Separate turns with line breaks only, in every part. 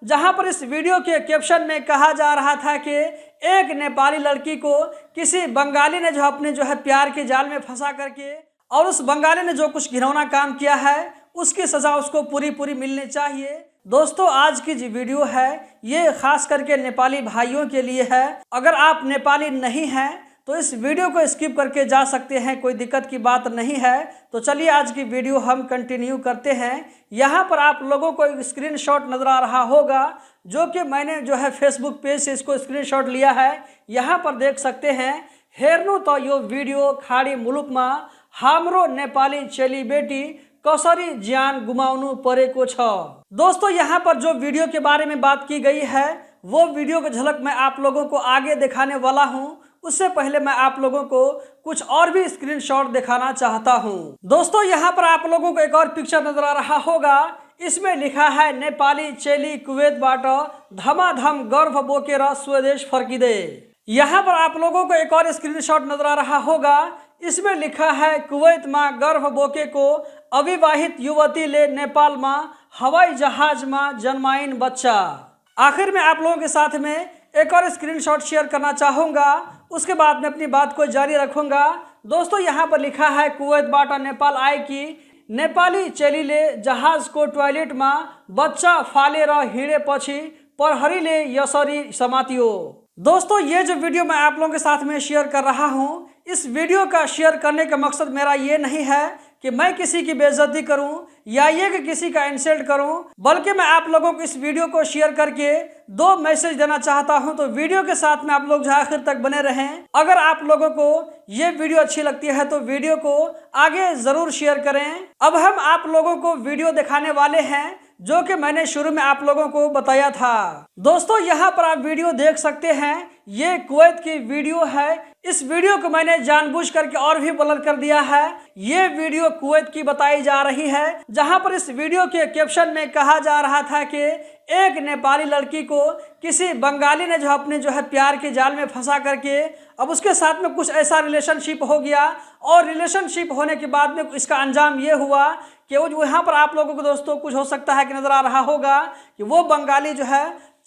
जहां पर इस वीडियो के कैप्शन में कहा जा रहा था कि एक नेपाली लड़की को किसी बंगाली ने अपने प्यार के जाल में फंसा करके और उस बंगाली ने जो कुछ घिनौना काम किया है उसकी सजा उसको पूरी मिलनी चाहिए। दोस्तों, आज की जो वीडियो है ये खास करके नेपाली भाइयों के लिए है। अगर आप नेपाली नहीं हैं तो इस वीडियो को स्किप करके जा सकते हैं, कोई दिक्कत की बात नहीं है। तो चलिए आज की वीडियो हम कंटिन्यू करते हैं। यहाँ पर आप लोगों को एक स्क्रीनशॉट नजर आ रहा होगा जो कि मैंने फेसबुक पेज से इसको स्क्रीनशॉट लिया है। यहाँ पर देख सकते हैं, हेर्नु तो यो वीडियो खाड़ी मुलुक में हाम्रो नेपाली चेली बेटी कसरी ज्यान गुमाउनु परेको छ। दोस्तों, यहाँ पर जो वीडियो के बारे में बात की गई है वो वीडियो की झलक मैं आप लोगों को आगे दिखाने वाला हूँ। उससे पहले मैं आप लोगों को कुछ और भी स्क्रीनशॉट दिखाना चाहता हूं। दोस्तों, यहां पर आप लोगों को एक और पिक्चर नजर आ रहा होगा। इसमें लिखा है नेपाली चेली कुवैतबाट धमाधम गर्भ बोकेर स्वदेश फर्किँदै। यहां पर आप लोगों को एक और स्क्रीनशॉट नजर आ रहा होगा। इसमें लिखा है कुवैत में गर्भ बोकेको अविवाहित युवतीले नेपाल में हवाई जहाज में जन्माइन बच्चा। आखिर में आप लोगों के साथ में एक और स्क्रीनशॉट शेयर करना चाहूँगा, उसके बाद में अपनी बात को जारी रखूँगा। दोस्तों, यहाँ पर लिखा है कुवैतबाट नेपाल आएकी नेपाली चेलीले जहाजको टोयलेटमा बच्चा फालेर हिँडेपछि प्रहरीले यसरी समातियो। दोस्तों, ये जो वीडियो मैं आप लोगों के साथ में शेयर कर रहा हूँ, इस वीडियो का शेयर करने का मकसद मेरा ये नहीं है कि मैं किसी की बेइज्जती करूं या ये कि किसी का इंसल्ट करूं, बल्कि मैं आप लोगों को इस वीडियो को शेयर करके दो मैसेज देना चाहता हूं। तो वीडियो के साथ में आप लोग आखिर तक बने रहें। अगर आप लोगों को ये वीडियो अच्छी लगती है तो वीडियो को आगे जरूर शेयर करें। अब हम आप लोगों को वीडियो दिखाने वाले हैं जो कि मैंने शुरू में आप लोगों को बताया था। दोस्तों, यहाँ पर आप वीडियो देख सकते हैं, ये कुवैत की वीडियो है। इस वीडियो को मैंने जानबूझ करके और भी ब्लर कर दिया है। ये वीडियो कुवैत की बताई जा रही है, जहां पर इस वीडियो के कैप्शन में कहा जा रहा था कि एक नेपाली लड़की को किसी बंगाली ने अपने प्यार के जाल में फंसा करके अब उसके साथ में कुछ ऐसा रिलेशनशिप हो गया और रिलेशनशिप होने के बाद में इसका अंजाम ये हुआ कि वो यहाँ पर आप लोगों को दोस्तों कुछ हो सकता है कि नजर आ रहा होगा कि वो बंगाली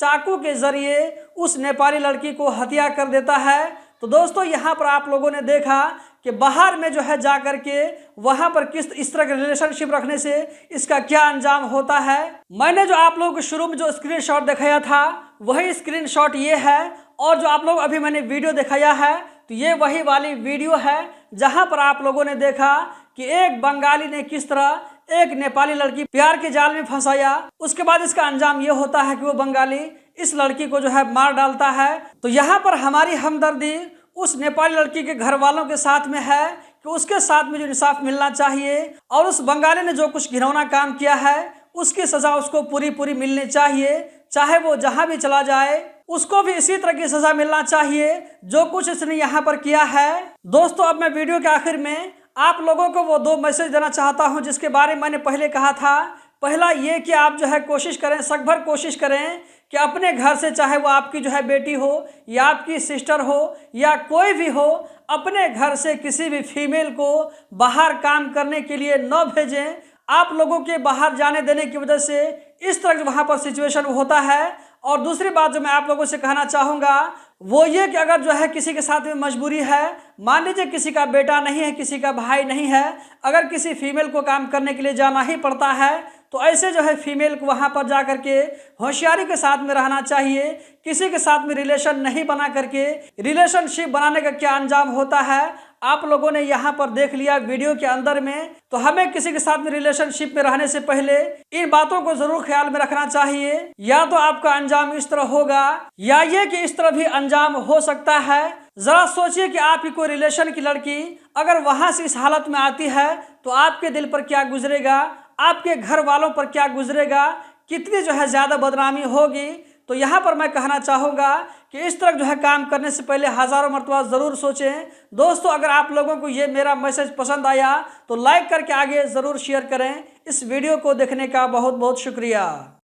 चाकू के जरिए उस नेपाली लड़की को हत्या कर देता है। तो दोस्तों, यहाँ पर आप लोगों ने देखा कि बाहर में जा करके वहाँ पर किस इस तरह के रिलेशनशिप रखने से इसका क्या अंजाम होता है। मैंने जो आप लोगों को शुरू में जो स्क्रीनशॉट दिखाया था वही स्क्रीनशॉट ये है, और जो आप लोग अभी मैंने वीडियो दिखाया है तो ये वही वाली वीडियो है जहाँ पर आप लोगों ने देखा कि एक बंगाली ने किस तरह एक नेपाली लड़की प्यार के जाल में फंसाया। उसके बाद इसका अंजाम ये होता है कि वो बंगाली इस लड़की को मार डालता है। तो यहाँ पर हमारी हमदर्दी उस नेपाली लड़की के घर वालों के साथ में है कि उसके साथ में जो इंसाफ मिलना चाहिए और उस बंगाली ने जो कुछ घिनौना काम किया है उसकी सजा उसको पूरी मिलनी चाहिए। चाहे वो जहाँ भी चला जाए उसको भी इसी तरह की सजा मिलना चाहिए जो कुछ इसने यहाँ पर किया है। दोस्तों, अब मैं वीडियो के आखिर में आप लोगों को वो दो मैसेज देना चाहता हूँ जिसके बारे में मैंने पहले कहा था। पहला ये कि आप कोशिश करें, सकभर कोशिश करें कि अपने घर से, चाहे वो आपकी बेटी हो या आपकी सिस्टर हो या कोई भी हो, अपने घर से किसी भी फीमेल को बाहर काम करने के लिए न भेजें। आप लोगों के बाहर जाने देने की वजह से इस तरह वहाँ पर सिचुएशन होता है। और दूसरी बात जो मैं आप लोगों से कहना चाहूँगा वो ये कि अगर किसी के साथ में मजबूरी है, मान लीजिए किसी का बेटा नहीं है, किसी का भाई नहीं है, अगर किसी फीमेल को काम करने के लिए जाना ही पड़ता है तो ऐसे फीमेल को वहाँ पर जा करके होशियारी के साथ में रहना चाहिए। किसी के साथ में रिलेशन नहीं बना करके, रिलेशनशिप बनाने का क्या अंजाम होता है आप लोगों ने यहाँ पर देख लिया वीडियो के अंदर में। तो हमें किसी के साथ में रिलेशनशिप में रहने से पहले इन बातों को जरूर ख्याल में रखना चाहिए। या तो आपका अंजाम इस तरह होगा या ये कि इस तरह भी अंजाम हो सकता है। जरा सोचिए कि आपकी कोई रिलेशन की लड़की अगर वहां से इस हालत में आती है तो आपके दिल पर क्या गुजरेगा, आपके घर वालों पर क्या गुजरेगा, कितनी ज्यादा बदनामी होगी। तो यहाँ पर मैं कहना चाहूँगा कि इस तरह काम करने से पहले हज़ारों मरतबा ज़रूर सोचें। दोस्तों, अगर आप लोगों को ये मेरा मैसेज पसंद आया तो लाइक करके आगे ज़रूर शेयर करें। इस वीडियो को देखने का बहुत बहुत शुक्रिया।